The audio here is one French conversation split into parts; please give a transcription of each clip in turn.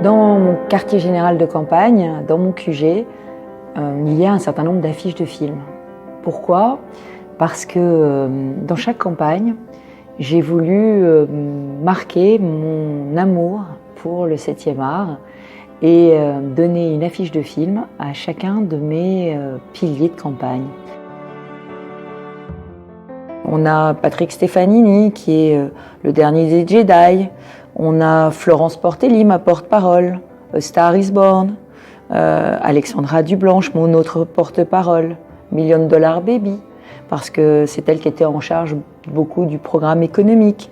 Dans mon quartier général de campagne, dans mon QG, il y a un certain nombre d'affiches de films. Pourquoi ? Parce que dans chaque campagne, j'ai voulu marquer mon amour pour le 7e art et donner une affiche de film à chacun de mes piliers de campagne. On a Patrick Stefanini qui est le dernier des Jedi. On a Florence Portelli, ma porte-parole, A Star is Born, Alexandra Dublanche, mon autre porte-parole, $1 Million Baby, parce que c'est elle qui était en charge beaucoup du programme économique.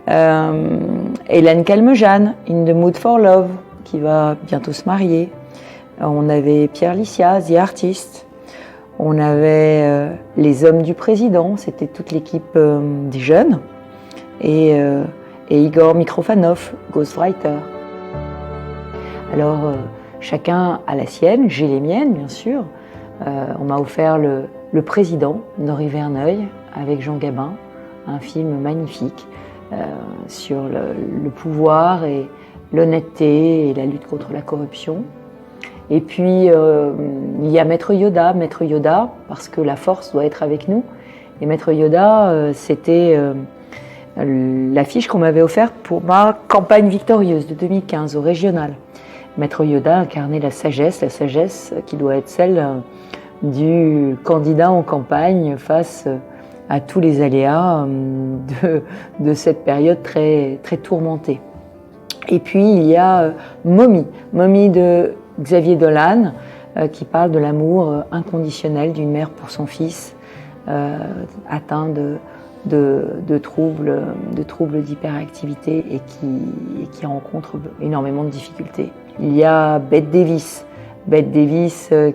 Hélène Calmejane, In the Mood for Love, qui va bientôt se marier. On avait Pierre Licia, The Artist. On avait Les Hommes du Président, c'était toute l'équipe des jeunes. Et Igor Mitrofanov, Ghostwriter. Alors, chacun a la sienne, j'ai les miennes, bien sûr. On m'a offert le Président, d'Henri Verneuil, avec Jean Gabin, un film magnifique sur le pouvoir et l'honnêteté et la lutte contre la corruption. Et puis, il y a Maître Yoda, parce que la force doit être avec nous. Et Maître Yoda, c'était l'affiche qu'on m'avait offerte pour ma campagne victorieuse de 2015 au régional. Maître Yoda incarnait la sagesse qui doit être celle du candidat en campagne face à tous les aléas de cette période très, très tourmentée. Et puis il y a Mommy de Xavier Dolan, qui parle de l'amour inconditionnel d'une mère pour son fils atteint de troubles d'hyperactivité et qui rencontre énormément de difficultés. Il y a Bette Davis,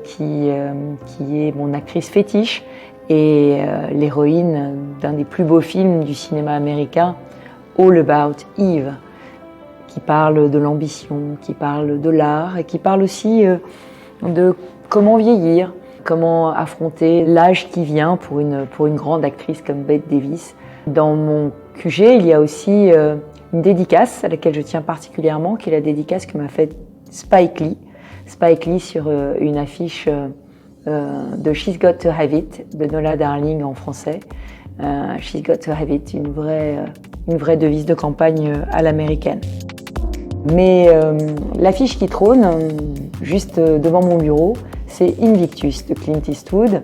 qui est mon actrice fétiche et l'héroïne d'un des plus beaux films du cinéma américain, All About Eve, qui parle de l'ambition, qui parle de l'art et qui parle aussi de comment vieillir, comment affronter l'âge qui vient pour une grande actrice comme Bette Davis. Dans mon QG, il y a aussi une dédicace à laquelle je tiens particulièrement, qui est la dédicace que m'a faite Spike Lee sur une affiche de She's Got to Have It de Nola Darling en français. She's Got to Have It, une vraie devise de campagne à l'américaine. Mais l'affiche qui trône juste devant mon bureau, c'est Invictus de Clint Eastwood,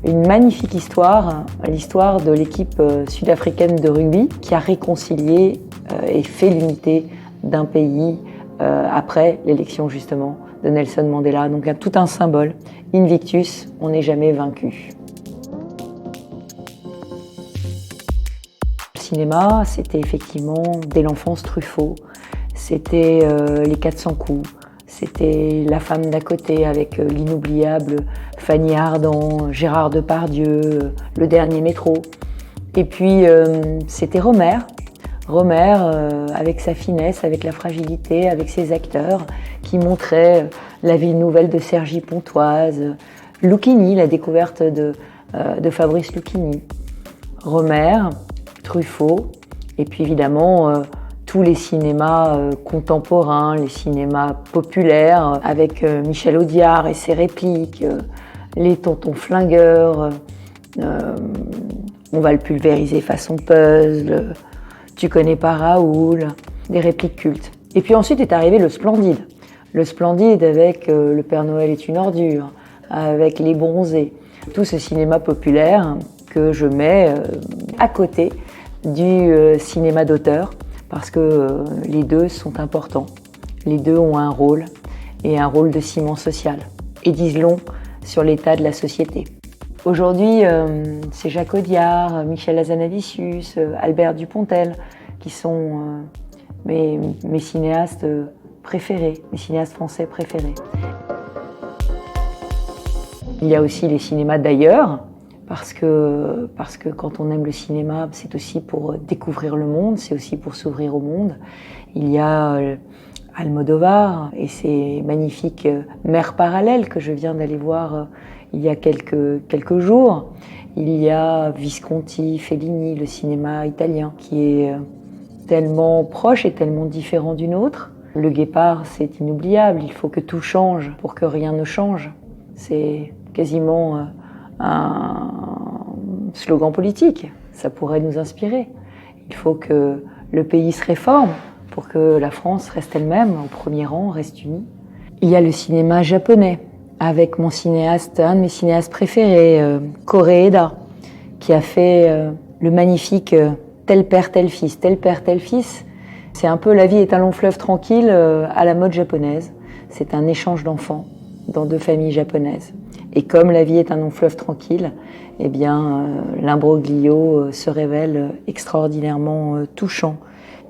une magnifique histoire, l'histoire de l'équipe sud-africaine de rugby qui a réconcilié et fait l'unité d'un pays après l'élection justement de Nelson Mandela. Donc tout un symbole. Invictus, on n'est jamais vaincu. Le cinéma, c'était effectivement dès l'enfance Truffaut. C'était les 400 coups, c'était La femme d'à côté avec l'inoubliable Fanny Ardant, Gérard Depardieu, Le dernier métro. Et puis c'était Rohmer avec sa finesse, avec la fragilité, avec ses acteurs qui montraient la ville nouvelle de Cergy Pontoise, Lucchini, la découverte de Fabrice Lucchini. Rohmer, Truffaut, et puis évidemment tous les cinémas contemporains, les cinémas populaires, avec Michel Audiard et ses répliques, les tontons flingueurs, on va le pulvériser façon puzzle, tu connais pas Raoul, des répliques cultes. Et puis ensuite est arrivé le Splendide avec Le Père Noël est une ordure, avec Les Bronzés, tout ce cinéma populaire que je mets à côté du cinéma d'auteur, parce que les deux sont importants. Les deux ont un rôle, et un rôle de ciment social, et disent long sur l'état de la société. Aujourd'hui, c'est Jacques Audiard, Michel Hazanavicius, Albert Dupontel, qui sont mes cinéastes préférés, mes cinéastes français préférés. Il y a aussi les cinémas d'ailleurs, parce que quand on aime le cinéma, c'est aussi pour découvrir le monde, c'est aussi pour s'ouvrir au monde. Il y a Almodovar et ses magnifiques Mers parallèles que je viens d'aller voir il y a quelques jours. Il y a Visconti, Fellini, le cinéma italien, qui est tellement proche et tellement différent du nôtre, Le guépard, c'est inoubliable, il faut que tout change pour que rien ne change. C'est quasiment un slogan politique, ça pourrait nous inspirer. Il faut que le pays se réforme pour que la France reste elle-même au premier rang, reste unie. Il y a le cinéma japonais, avec mon cinéaste, un de mes cinéastes préférés, Koreeda, qui a fait le magnifique Tel père, tel fils, tel père, tel fils. C'est un peu La vie est un long fleuve tranquille à la mode japonaise. C'est un échange d'enfants dans deux familles japonaises. Et comme La vie est un long fleuve tranquille, eh bien, l'imbroglio se révèle extraordinairement touchant.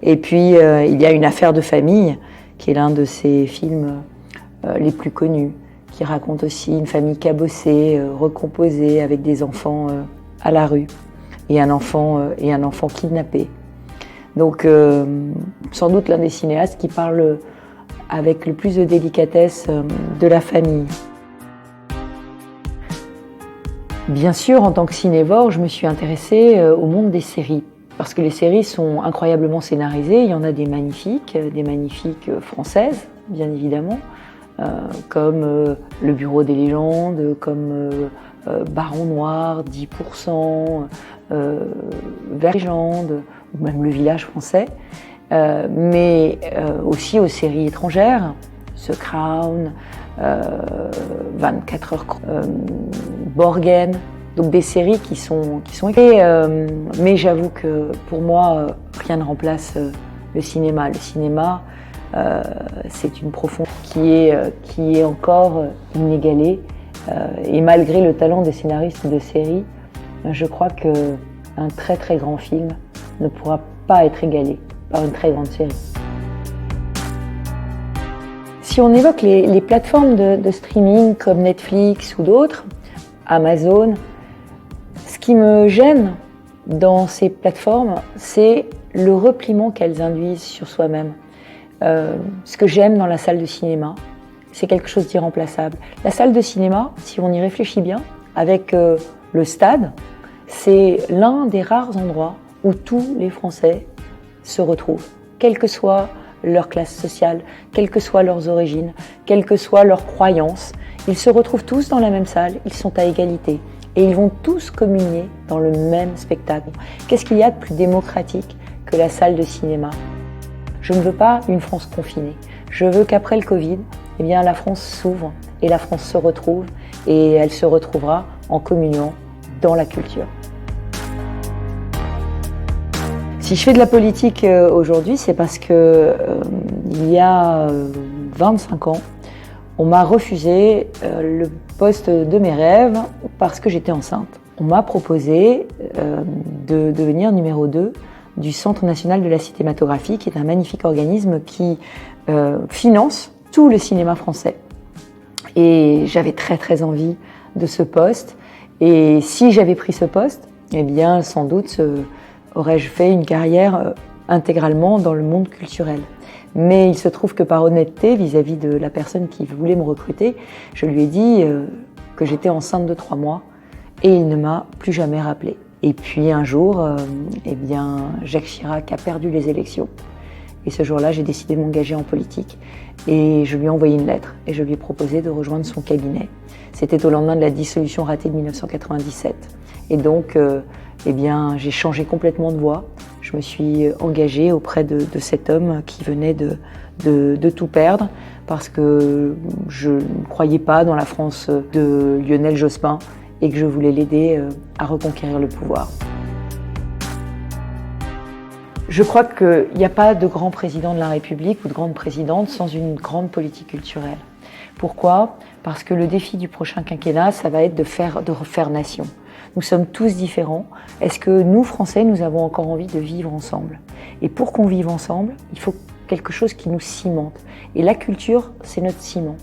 Et puis, il y a Une affaire de famille, qui est l'un de ces films les plus connus, qui raconte aussi une famille cabossée, recomposée, avec des enfants à la rue, et un enfant kidnappé. Donc, sans doute l'un des cinéastes qui parle avec le plus de délicatesse de la famille. Bien sûr, en tant que cinévore, je me suis intéressée au monde des séries, parce que les séries sont incroyablement scénarisées. Il y en a des magnifiques françaises, bien évidemment, comme Le Bureau des légendes, comme Baron Noir, 10%, Vers légende, ou même Le Village français, mais aussi aux séries étrangères, The Crown, 24 heures, Borgen, donc des séries qui sont mais j'avoue que pour moi, rien ne remplace le cinéma. Le cinéma, c'est une profondeur qui est encore inégalée, et malgré le talent des scénaristes de séries, je crois qu'un très très grand film ne pourra pas être égalé par une très grande série. Si on évoque les plateformes de streaming comme Netflix ou d'autres, Amazon, ce qui me gêne dans ces plateformes, c'est le repliement qu'elles induisent sur soi-même. Ce que j'aime dans la salle de cinéma, c'est quelque chose d'irremplaçable. La salle de cinéma, si on y réfléchit bien, avec le stade, c'est l'un des rares endroits où tous les Français se retrouvent, quelle que soit leur classe sociale, quelles que soient leurs origines, quelles que soient leurs croyances. Ils se retrouvent tous dans la même salle, ils sont à égalité et ils vont tous communier dans le même spectacle. Qu'est-ce qu'il y a de plus démocratique que la salle de cinéma ? Je ne veux pas une France confinée. Je veux qu'après le Covid, eh bien, la France s'ouvre et la France se retrouve et elle se retrouvera en communion dans la culture. Si je fais de la politique aujourd'hui, c'est parce que il y a 25 ans, on m'a refusé le poste de mes rêves parce que j'étais enceinte. On m'a proposé de devenir numéro 2 du Centre national de la cinématographie, qui est un magnifique organisme qui finance tout le cinéma français. Et j'avais très très envie de ce poste. Et si j'avais pris ce poste, eh bien sans doute aurais-je fait une carrière intégralement dans le monde culturel. Mais il se trouve que par honnêteté vis-à-vis de la personne qui voulait me recruter, je lui ai dit que j'étais enceinte de 3 mois et il ne m'a plus jamais rappelé. Et puis un jour, eh bien, Jacques Chirac a perdu les élections. Et ce jour-là, j'ai décidé de m'engager en politique. Et je lui ai envoyé une lettre et je lui ai proposé de rejoindre son cabinet. C'était au lendemain de la dissolution ratée de 1997. Et donc, eh bien, j'ai changé complètement de voie. Je me suis engagée auprès de cet homme qui venait de tout perdre parce que je ne croyais pas dans la France de Lionel Jospin et que je voulais l'aider à reconquérir le pouvoir. Je crois qu'il n'y a pas de grand président de la République ou de grande présidente sans une grande politique culturelle. Pourquoi ? Parce que le défi du prochain quinquennat, ça va être de refaire nation. Nous sommes tous différents. Est-ce que nous, Français, nous avons encore envie de vivre ensemble ? Et pour qu'on vive ensemble, il faut quelque chose qui nous cimente. Et la culture, c'est notre ciment.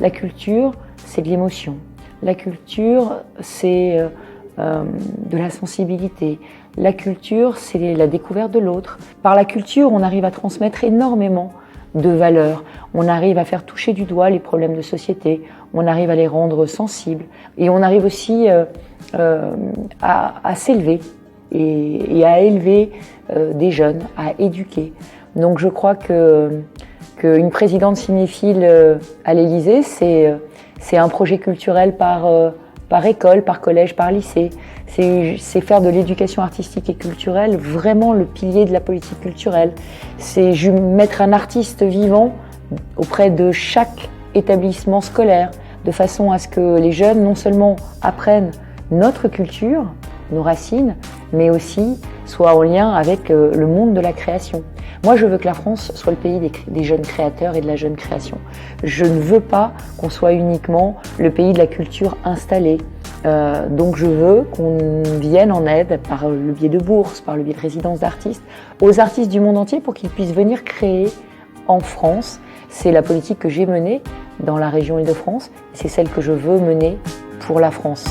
La culture, c'est de l'émotion. La culture, c'est de la sensibilité. La culture, c'est la découverte de l'autre. Par la culture, on arrive à transmettre énormément de valeurs. On arrive à faire toucher du doigt les problèmes de société. On arrive à les rendre sensibles. Et on arrive aussi à s'élever et à élever des jeunes, à éduquer. Donc je crois que qu'une présidente cinéphile à l'Élysée, c'est un projet culturel par école, par collège, par lycée. C'est faire de l'éducation artistique et culturelle vraiment le pilier de la politique culturelle. C'est mettre un artiste vivant auprès de chaque établissement scolaire, de façon à ce que les jeunes non seulement apprennent notre culture, nos racines, mais aussi soient en lien avec le monde de la création. Moi, je veux que la France soit le pays des jeunes créateurs et de la jeune création. Je ne veux pas qu'on soit uniquement le pays de la culture installée. Donc je veux qu'on vienne en aide par le biais de bourses, par le biais de résidences d'artistes, aux artistes du monde entier pour qu'ils puissent venir créer en France. C'est la politique que j'ai menée dans la région Île-de-France, c'est celle que je veux mener pour la France.